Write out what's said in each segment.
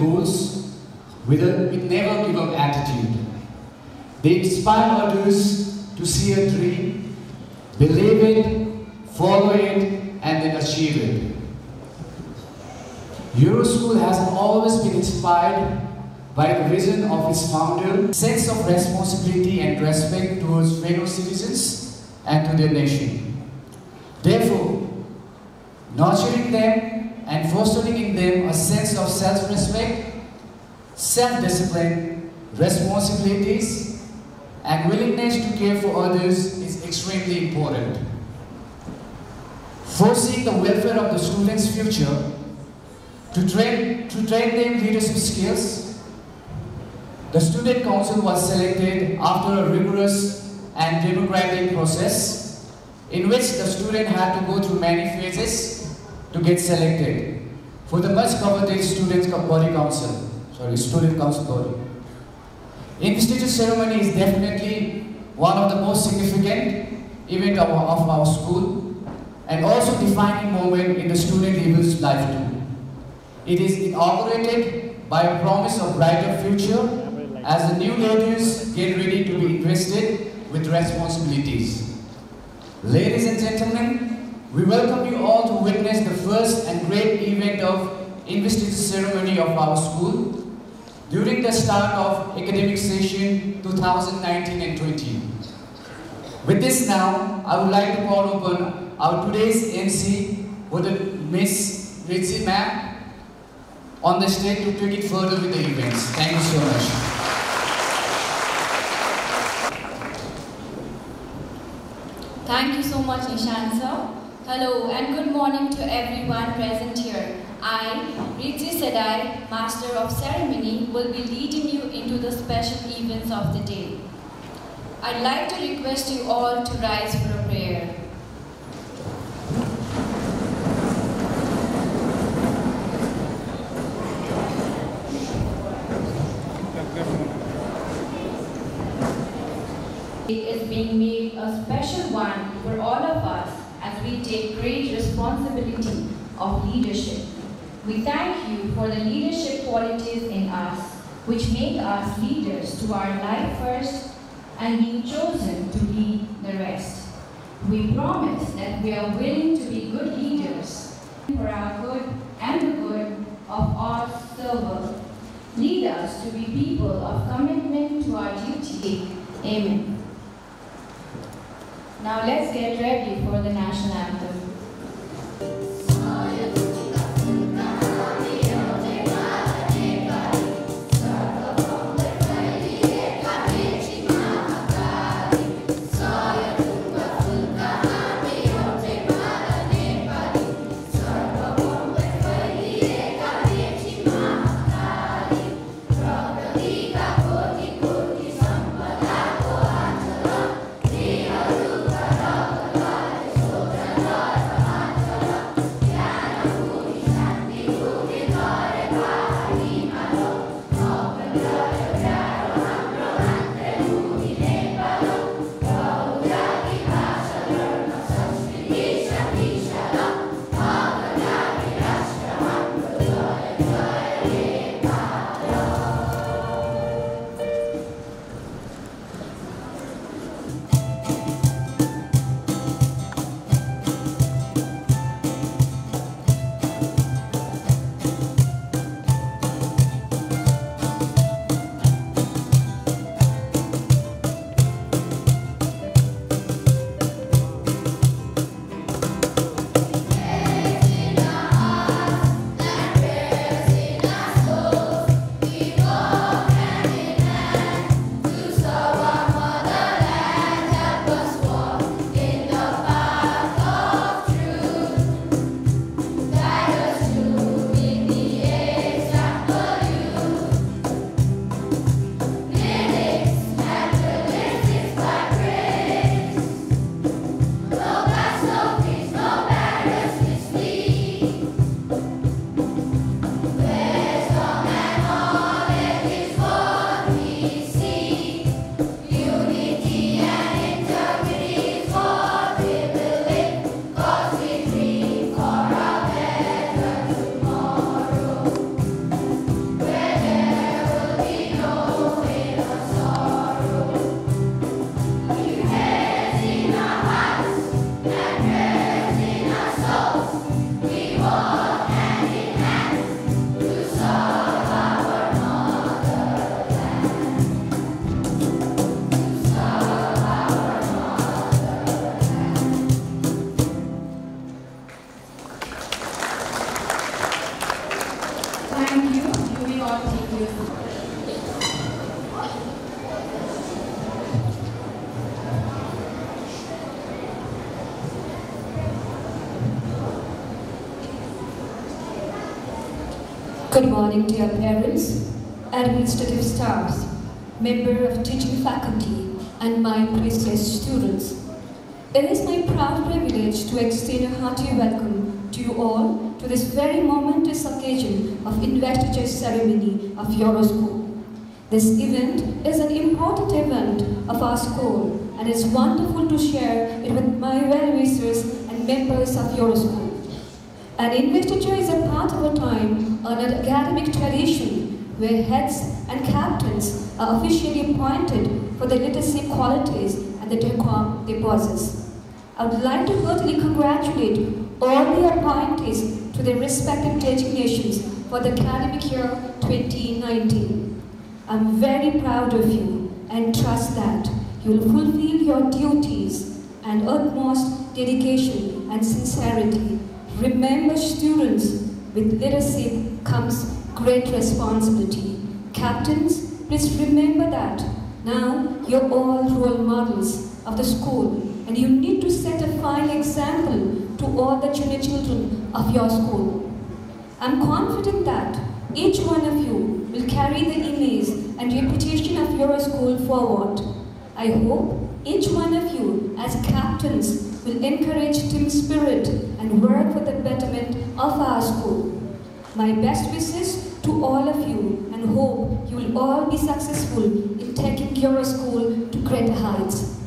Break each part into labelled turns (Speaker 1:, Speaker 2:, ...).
Speaker 1: goals with a never give up attitude. They inspire others to see a dream, believe it, follow it, and then achieve it. Euroschool has always been inspired by the vision of its founder, sense of responsibility and respect towards fellow citizens and to their nation. Therefore, nurturing them and fostering in them a sense of self-respect, self-discipline, responsibilities, and willingness to care for others is extremely important. Foreseeing the welfare of the students' future, to train them leadership skills, the Student Council was selected after a rigorous and democratic process in which the student had to go through many phases to get selected for the much coveted Student Council body. Investiture ceremony is definitely one of the most significant events of our school and also defining moment in the student leader's life too. It is inaugurated by a promise of brighter future as the new leaders get ready to be invested with responsibilities. Ladies and gentlemen, we welcome you all to witness the first and great event of investiture ceremony of our school during the start of academic session 2019 and 20. With this now, I would like to call upon our today's MC, Miss Ritzi ma'am, on the stage to take it further with the events. Thank you so much.
Speaker 2: Thank you so much, Ishan sir. Hello and good morning to everyone present here. I, Ritzi Sedai, Master of Ceremony, will be leading you into the special events of the day. I'd like to request you all to rise for a prayer. It is being made a special one for all of us as we take great responsibility of leadership. We thank you for the leadership qualities in us, which make us leaders to our life first and being chosen to lead the rest. We promise that we are willing to be good leaders for our good and the good of all servers. Lead us to be people of commitment to our duty. Amen. Now let's get ready for the national anthem.
Speaker 3: La
Speaker 2: you all take your seat.
Speaker 3: Good morning, dear parents, administrative staffs, member of teaching faculty, and my precious students. It is my proud privilege to extend a hearty welcome to you all to this very momentous occasion of investiture ceremony of your school. This event is an important event of our school, and it's wonderful to share it with my well-wishers and members of your school. An investiture is a part of a time-honored academic tradition where heads and captains are officially appointed for their leadership qualities and the decorum they possess. I would like to heartily congratulate all the appointees to their respective designations for the academic year 2019. I'm very proud of you and trust that you will fulfill your duties and utmost dedication and sincerity. Remember, students, with leadership comes great responsibility. Captains, please remember that now you're all role models of the school, and you need to set a fine example to all the junior children of your school. I'm confident that each one of you will carry the image and reputation of your school forward. I hope each one of you, as captains, will encourage team spirit and work for the betterment of our school. My best wishes to all of you, and hope you will all be successful in taking your school to greater heights.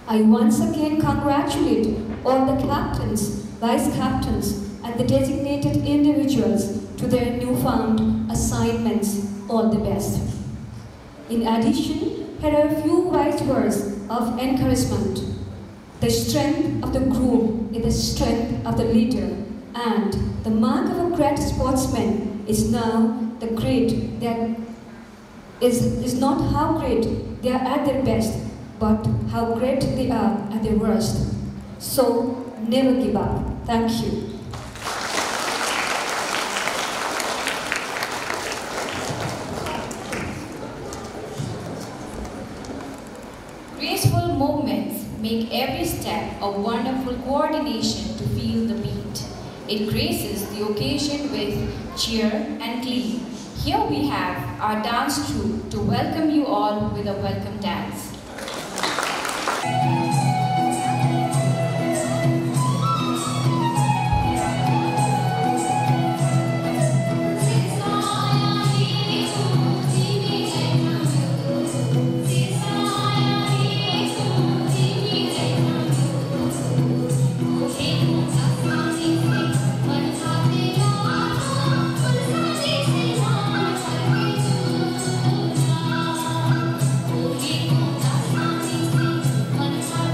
Speaker 3: I once again congratulate all the captains, vice captains, and the designated individuals to their newfound assignments. All the best. In addition, here are a few wise words of encouragement. The strength of the group is the strength of the leader, and the mark of a great sportsman is now the great that is not how great they are at their best, but how great they are at their worst. So never give up. Thank you.
Speaker 2: Graceful movements make every step a wonderful coordination to feel the beat. It graces the occasion with cheer and glee. Here we have our dance troupe to welcome you all with a welcome dance.
Speaker 4: One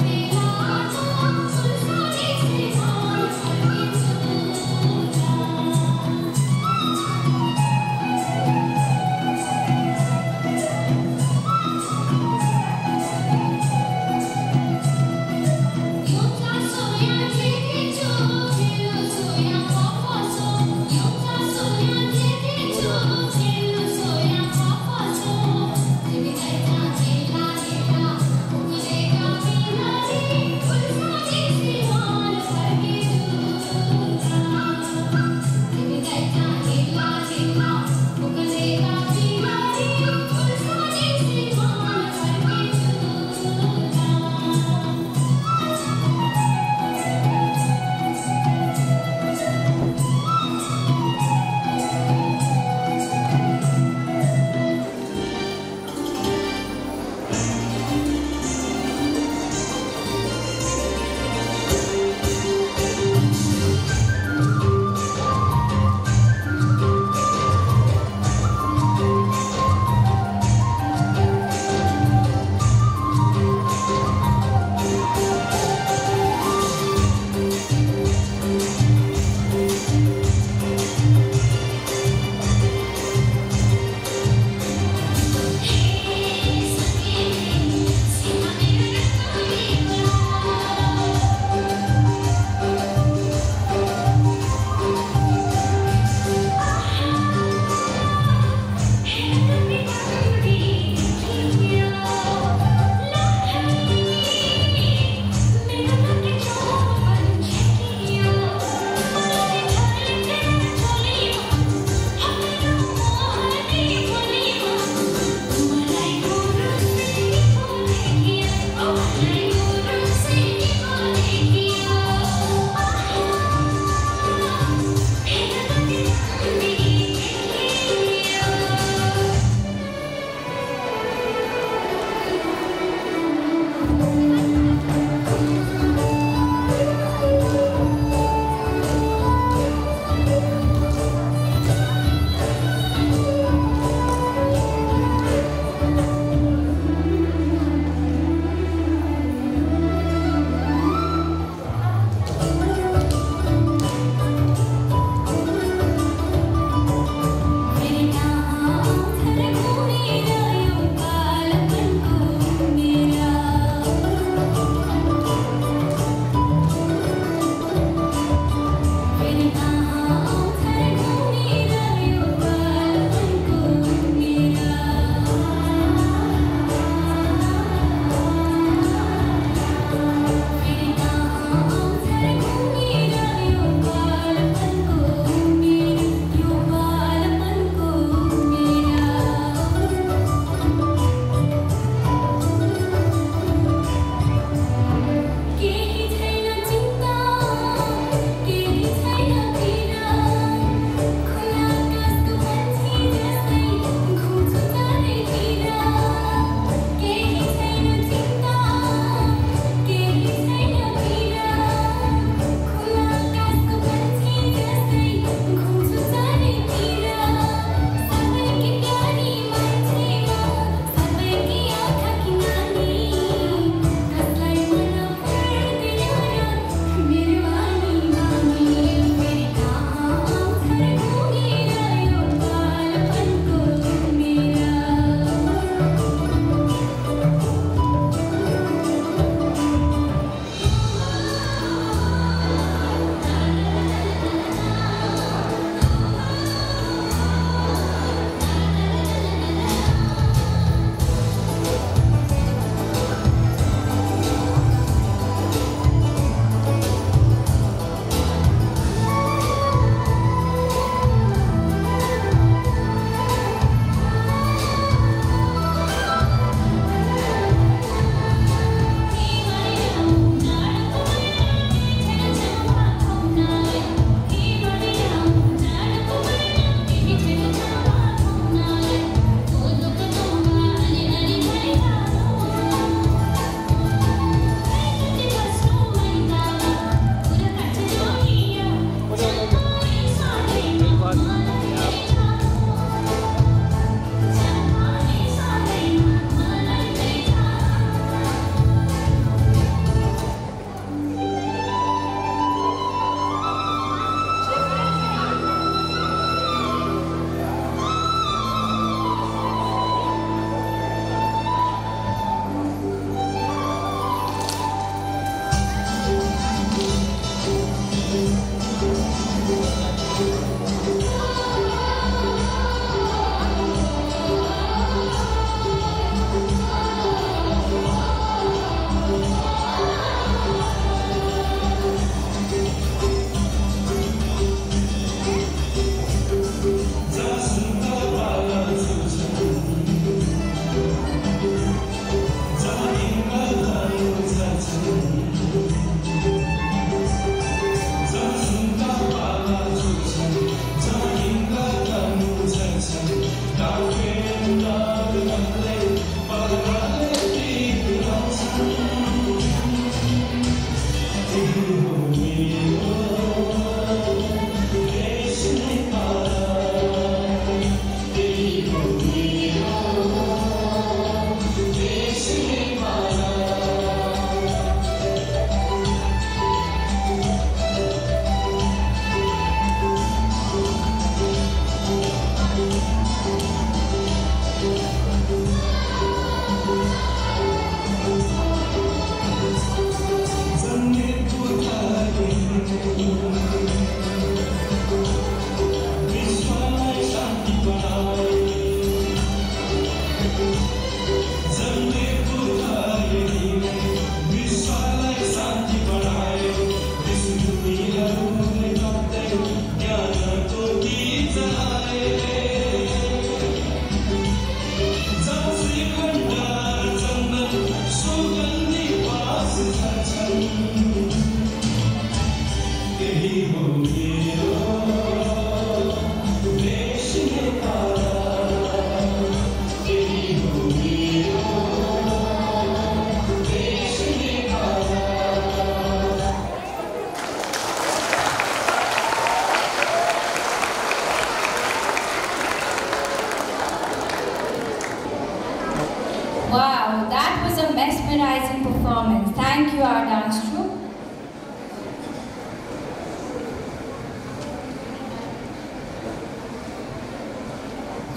Speaker 2: Wow, that was a mesmerizing performance. Thank you, our dance troupe.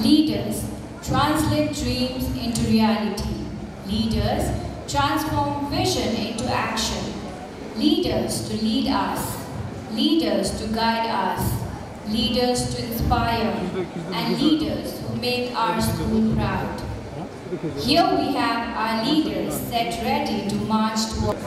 Speaker 2: Leaders translate dreams into reality. Leaders transform vision into action. Leaders to lead us. Leaders to guide us. Leaders to inspire. And leaders who make our school proud. Here we have our leaders set ready to march toward.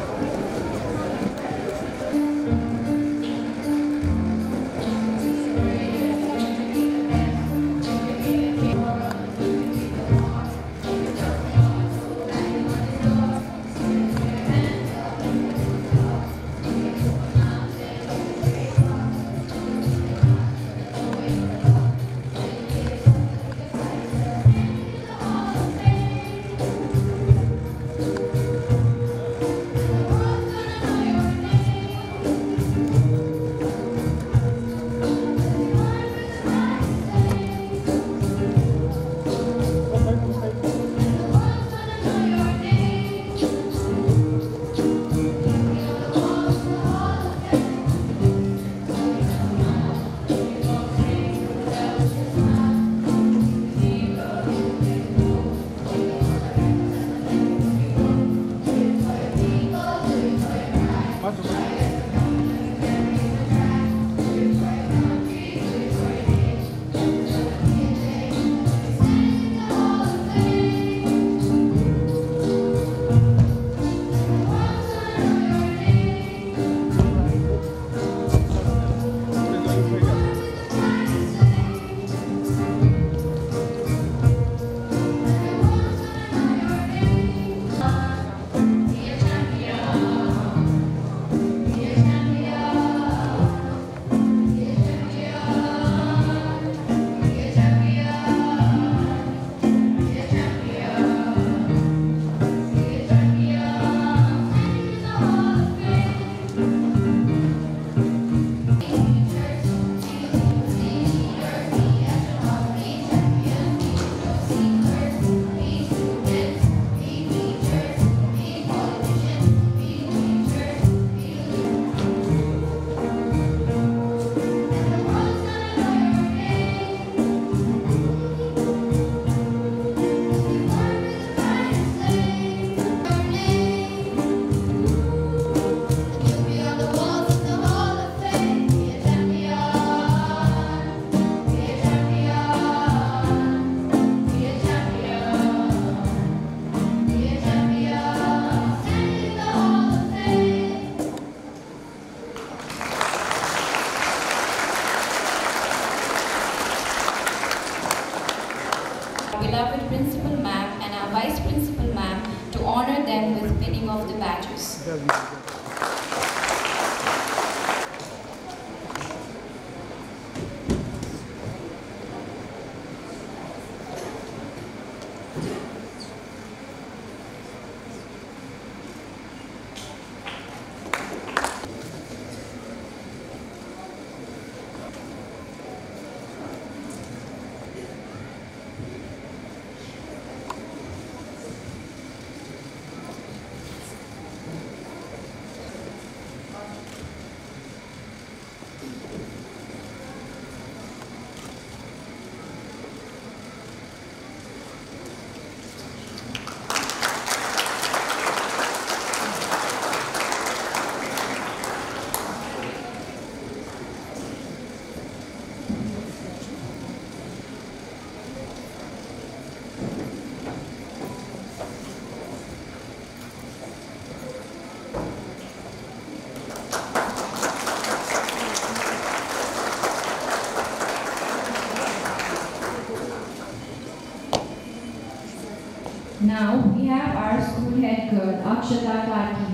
Speaker 2: Beloved Principal Ma'am and our Vice Principal Ma'am to honor them with pinning of the badges. Now we have our school head girl, Akshata Karki.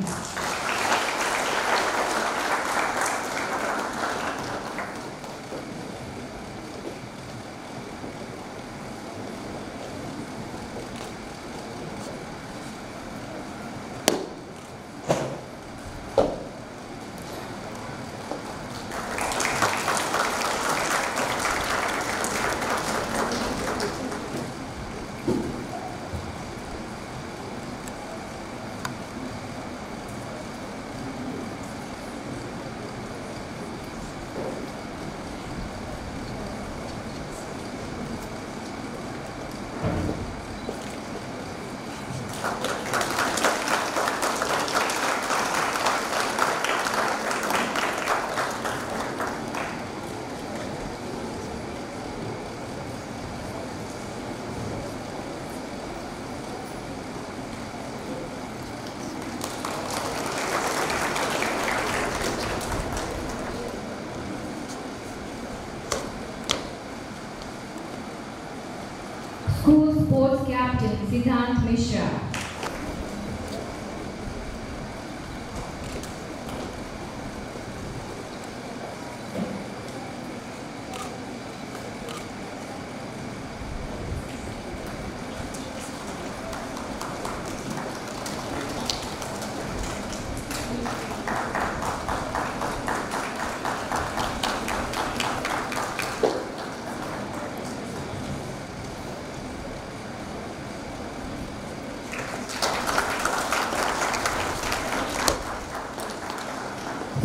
Speaker 2: School Sports Captain Siddhant Mishra.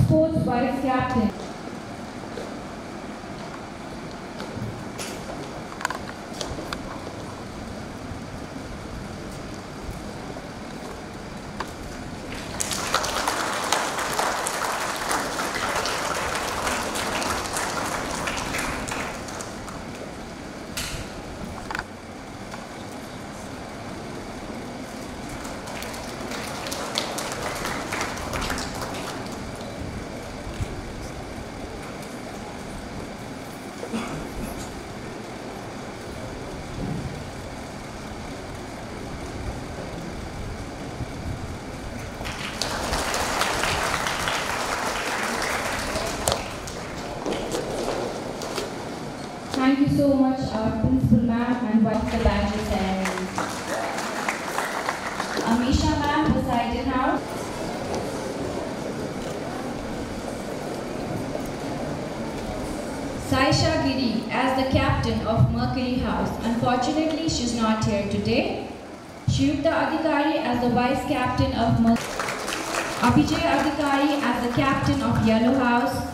Speaker 2: Sports Vice Captain. Thank you so much, our Principal Ma'am and Vice the Badges ceremony. Amisha Ma'am, Poseidon House. Saisha Giri as the captain of Mercury House. Unfortunately, she's not here today. Shivta Adhikari as the vice captain of Mercury. Abhijay Adhikari as the captain of Yellow House.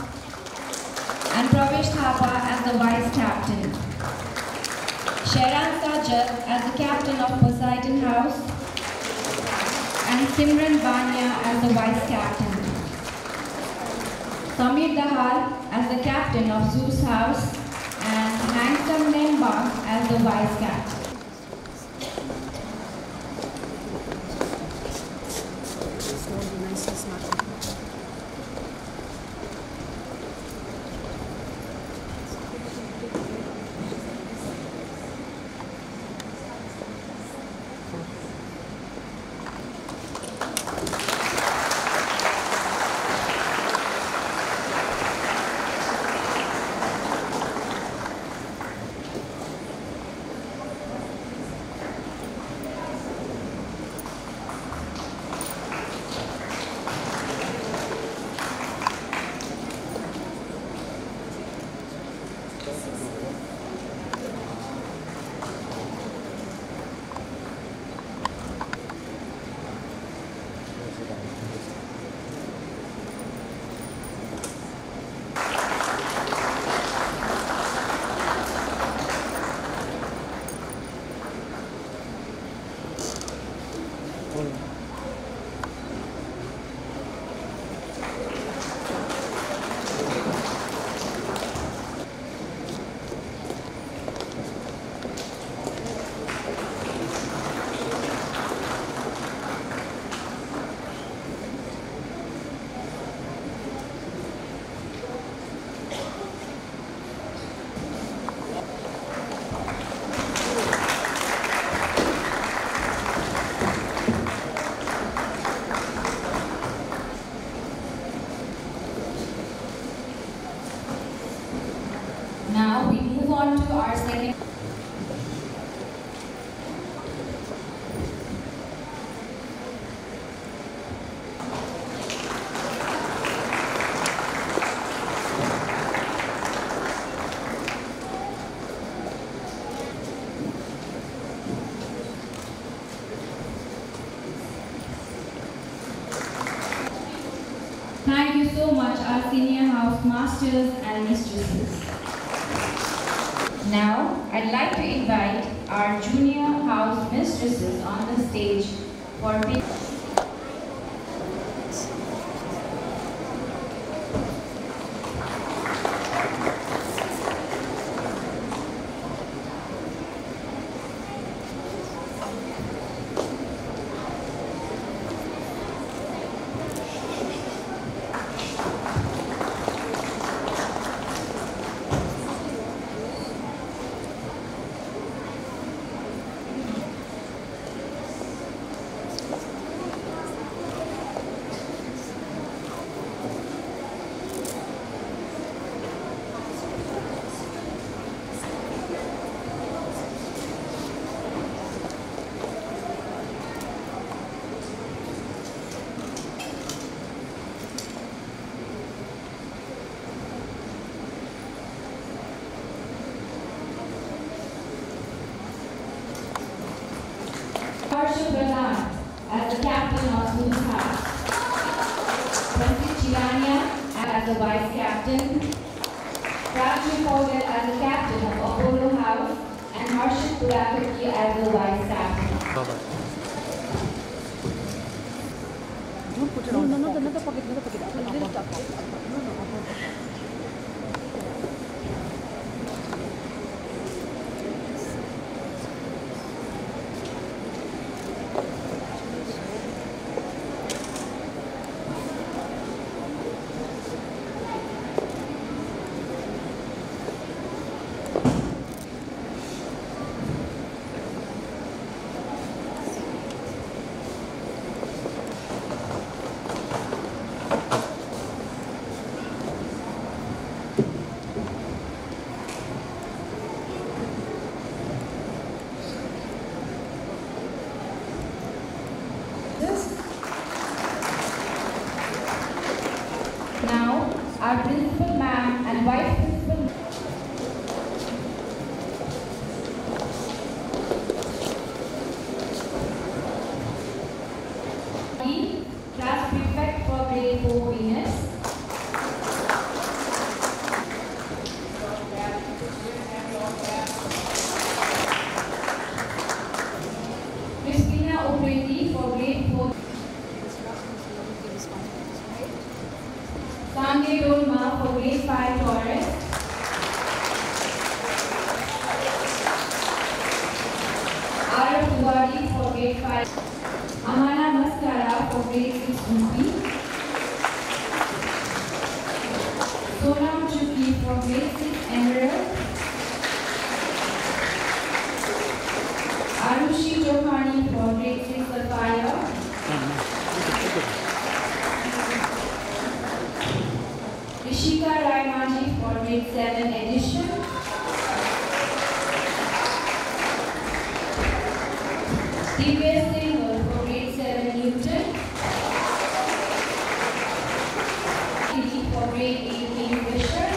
Speaker 2: And Pravesh Thapa as the vice captain. Sheran Sajjad as the captain of Poseidon House. And Simran Bania as the vice captain. Samir Dahal as the captain of Zeus House. And Handsome Nembak as the vice captain. Now we move on to our second. Thank you so much, our senior house masters and mistresses. Now, I'd like to invite our junior house mistresses on the stage for Harsha as the captain of Smooth House. Pratik Chirania as the vice captain. Rajni Paul as the captain of Apollo House. And Harshit Purakati as the vice captain.
Speaker 4: Don't put it on. No, another pocket, another pocket.
Speaker 2: Now, our principal ma'am and vice principal class prefect for grade 4 Venus. Christina O'Brady for grade 4. Sange Dolma for grade 5 Taurus. Arab Duwadi for grade 5. Amana Maskara for grade 6 UP. Sonam Chuki for grade 6 Emerald. Arushi Jokhani for grade 6 Sapphire. Rishika Raimaji for grade 7 Edition. Divya Singhal for grade 7 Newton. Kiki for grade 8 Kingfisher.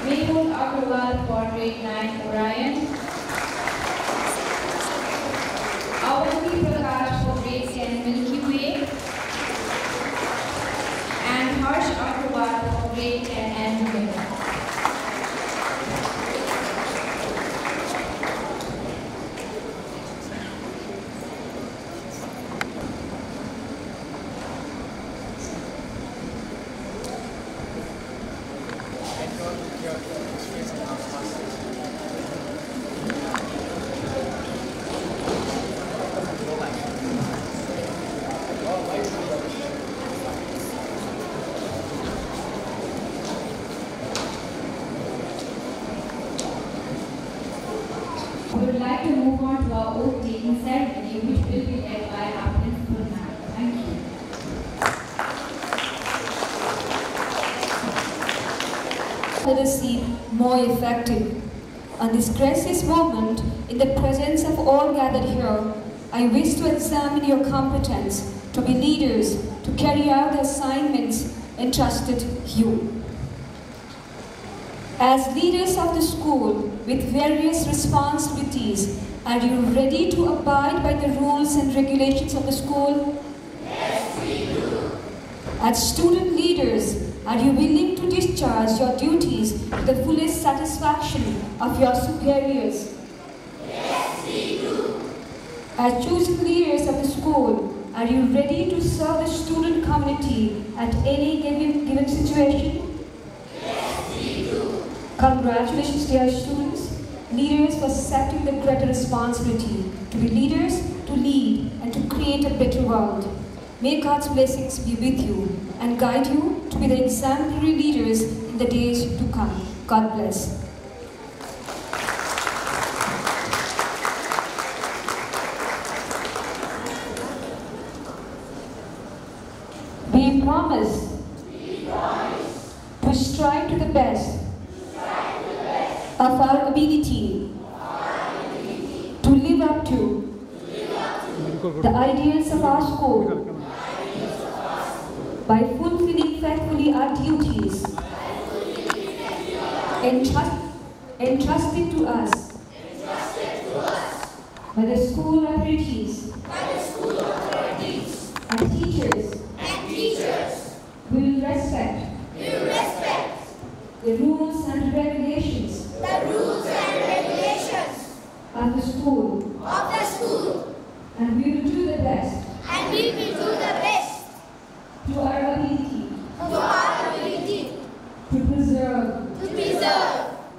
Speaker 2: Mehul Agarwal for grade 9 Orion. Avanti Prakash for grade 10 Milky Way. And Harsh Agarwal for grade 10 Andromeda. We would like to move on to our oath taking ceremony, which will be led by our principal ma'am. Thank you.
Speaker 3: Literacy more effective. On this crisis moment, in the presence of all gathered here, I wish to examine your competence to be leaders, to carry out the assignments entrusted you. As leaders of the school with various responsibilities, are you ready to abide by the rules and regulations of the school?
Speaker 5: Yes, we do.
Speaker 3: As student leaders, are you willing to discharge your duties to the fullest satisfaction of your superiors?
Speaker 5: Yes, we do.
Speaker 3: As chosen leaders of the school, are you ready to serve the student community at any given situation?
Speaker 5: Yes, we do.
Speaker 3: Congratulations, dear students, leaders for accepting the greater responsibility to be leaders, to lead, and to create a better world. May God's blessings be with you and guide you to be the exemplary leaders in the days to come. God bless. We promise to strive to the best of our ability to live up to the ideals of our school by fulfilling faithfully our duties entrusted to us by the school authorities, and teachers, we will respect the rules and regulations of the school, and we will do the best to our ability to preserve,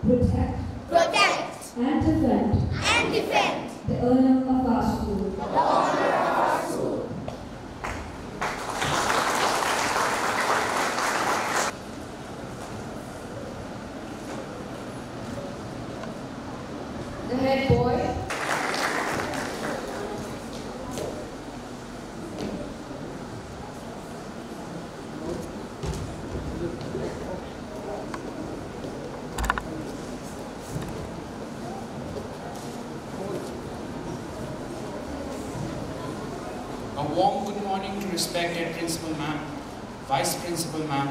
Speaker 3: protect, and defend the honor of our school.
Speaker 2: The head boy.
Speaker 6: A warm good morning to respected Principal Ma'am, Vice Principal Ma'am,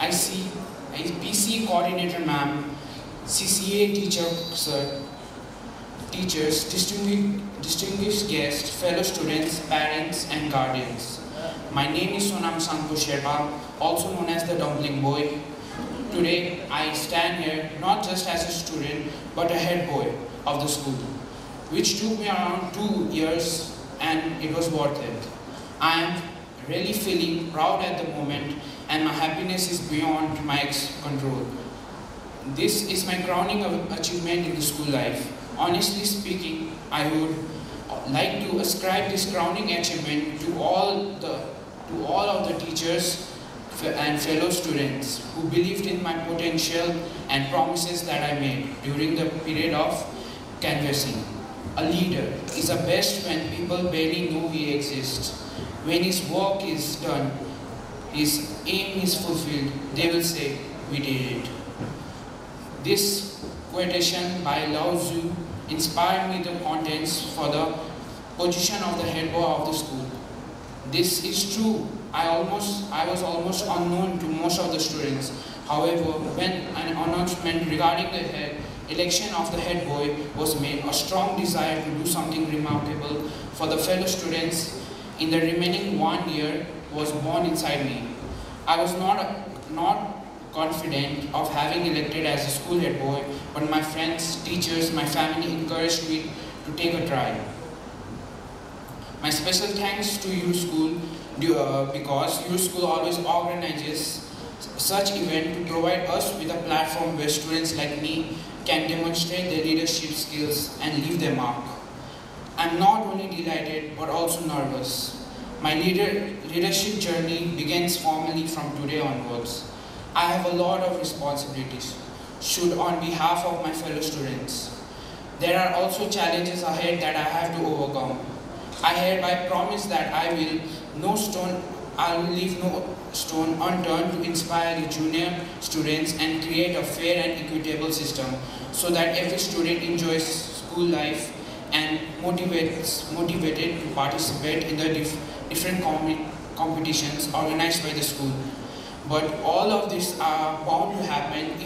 Speaker 6: PC Coordinator Ma'am, CCA Teacher Sir, teachers, distinguished guests, fellow students, parents and guardians. My name is Sonam Sanko Sherpa, also known as the Dumpling Boy. Today I stand here not just as a student but a head boy of the school, which took me around 2 years and it was worth it. I am really feeling proud at the moment and my happiness is beyond my control. This is my crowning achievement in the school life. Honestly speaking, I would like to ascribe this crowning achievement to all of the teachers and fellow students who believed in my potential and promises that I made during the period of canvassing. A leader is the best when people barely know he exists. When his work is done, his aim is fulfilled, they will say, "We did it." This quotation by Lao Tzu inspired me the contents for the position of the head boy of the school. This is true. I was almost unknown to most of the students. However, when an announcement regarding the election of the head boy was made, a strong desire to do something remarkable for the fellow students in the remaining 1 year was born inside me. I was not confident of having elected as a school head boy, but my friends, teachers, my family encouraged me to take a try. My special thanks to your school because your school always organizes such event to provide us with a platform where students like me can demonstrate their leadership skills and leave their mark. I'm not only delighted but also nervous. My leadership journey begins formally from today onwards. I have a lot of responsibilities on behalf of my fellow students. There are also challenges ahead that I have to overcome. I hereby promise that I will leave no stone unturned to inspire the junior students and create a fair and equitable system so that every student enjoys school life and motivated to participate in the different competitions organized by the school. But all of this are bound to happen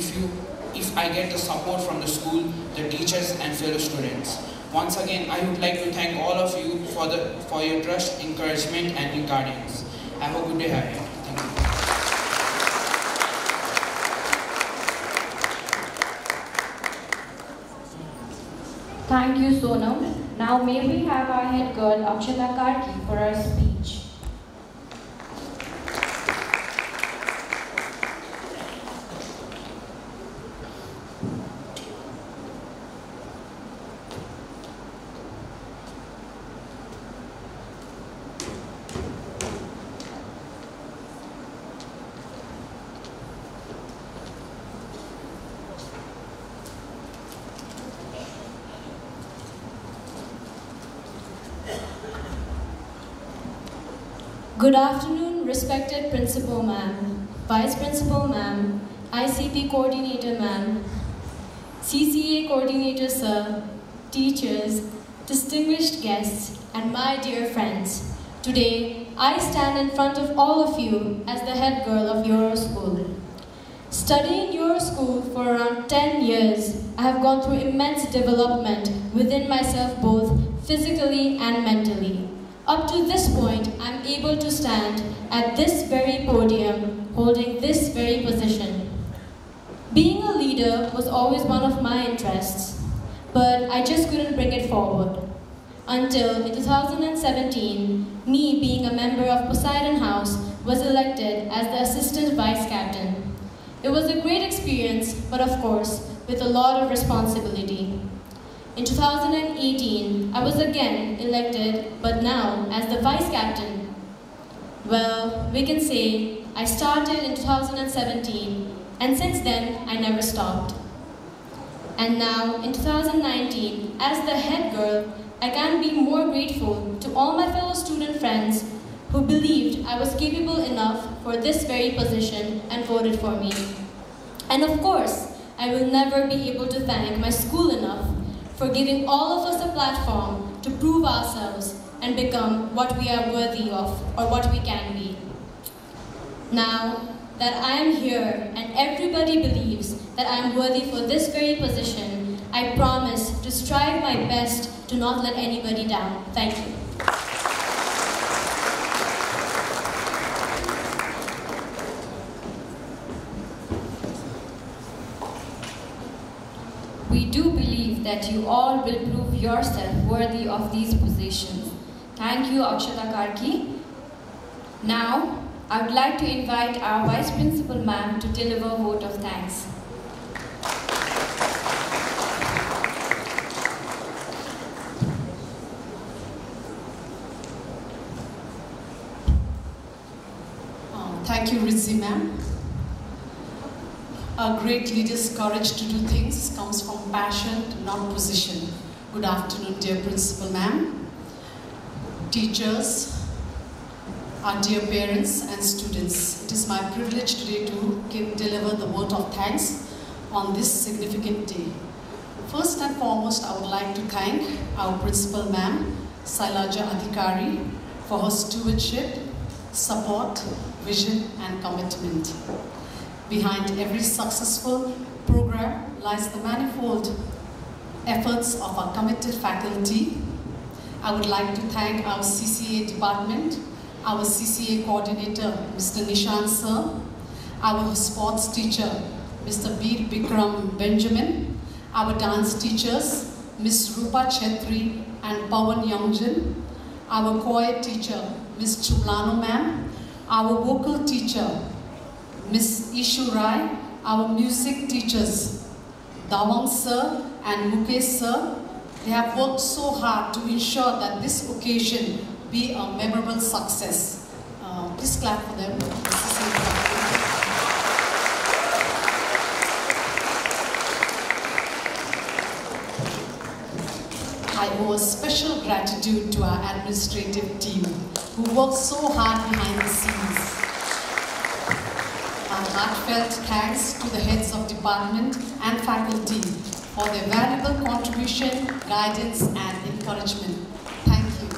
Speaker 6: if I get the support from the school, the teachers and fellow students. Once again, I would like to thank all of you for your trust, encouragement and your guardians. Have a good day ahead. Thank you.
Speaker 2: Thank you, Sonam. Now may we have our head girl, Akshata Karki, for her speech.
Speaker 7: Good afternoon, respected Principal Ma'am, Vice Principal Ma'am, ICP Coordinator Ma'am, CCA Coordinator Sir, teachers, distinguished guests, and my dear friends. Today, I stand in front of all of you as the head girl of your school. Studying your school for around 10 years, I have gone through immense development within myself, both physically and mentally. Up to this point, I'm able to stand at this very podium, holding this very position. Being a leader was always one of my interests, but I just couldn't bring it forward. Until in 2017, me being a member of Poseidon House was elected as the assistant vice captain. It was a great experience, but of course, with a lot of responsibility. In 2018, I was again elected, but now as the vice captain. Well, we can say I started in 2017, and since then, I never stopped. And now, in 2019, as the head girl, I can't be more grateful to all my fellow student friends who believed I was capable enough for this very position and voted for me. And of course, I will never be able to thank my school enough for giving all of us a platform to prove ourselves and become what we are worthy of or what we can be. Now that I am here and everybody believes that I am worthy for this very position, I promise to strive my best to not let anybody down. Thank you.
Speaker 2: We do believe that you all will prove yourself worthy of these positions. Thank you, Akshata Karki. Now, I would like to invite our Vice Principal Ma'am to deliver a vote of thanks.
Speaker 8: Thank you, Rizzi ma'am. A great leader's courage to do things comes from passion, not position. Good afternoon, dear Principal ma'am, teachers, our dear parents and students. It is my privilege today to deliver the vote of thanks on this significant day. First and foremost, I would like to thank our Principal ma'am, Sailaja Adhikari, for her stewardship, support, vision and commitment. Behind every successful program lies the manifold efforts of our committed faculty. I would like to thank our CCA department, our CCA coordinator, Mr. Nishan sir, our sports teacher, Mr. Bir Bikram Benjamin, our dance teachers, Ms. Rupa Chetri and Pawan Youngjan, our choir teacher, Ms. Chulano ma'am, our vocal teacher, Ms. Ishu Rai, our music teachers, Dawang sir and Mukesh sir. They have worked so hard to ensure that this occasion be a memorable success. Please clap for them. I owe a special gratitude to our administrative team who worked so hard behind the scenes. A heartfelt thanks to the heads of department and faculty for their valuable contribution, guidance and encouragement. Thank you.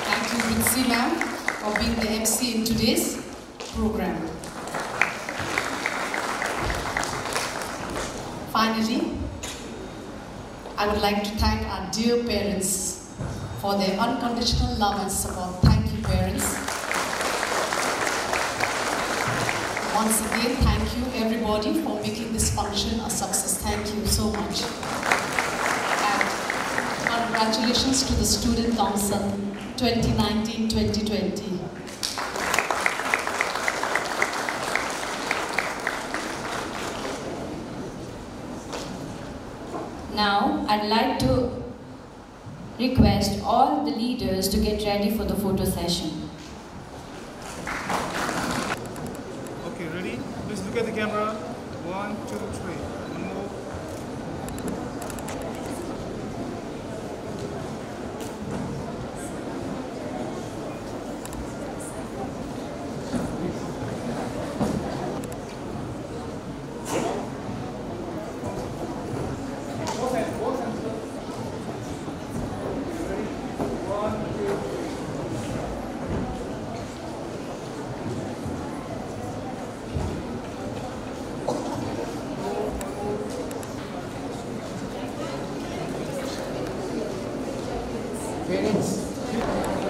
Speaker 8: Thank you, Ritzi ma'am, for being the MC in today's program. Finally, I would like to thank our dear parents for their unconditional love and support. Thank you, parents. Once again, thank you everybody for making this function a success. Thank you so much. And congratulations to the Student Council 2019-2020.
Speaker 2: Now, I'd like to request all the leaders to get ready for the photo session.
Speaker 9: Okay, ready? Please look at the camera. 1, 2, 3. One more.
Speaker 1: Parents.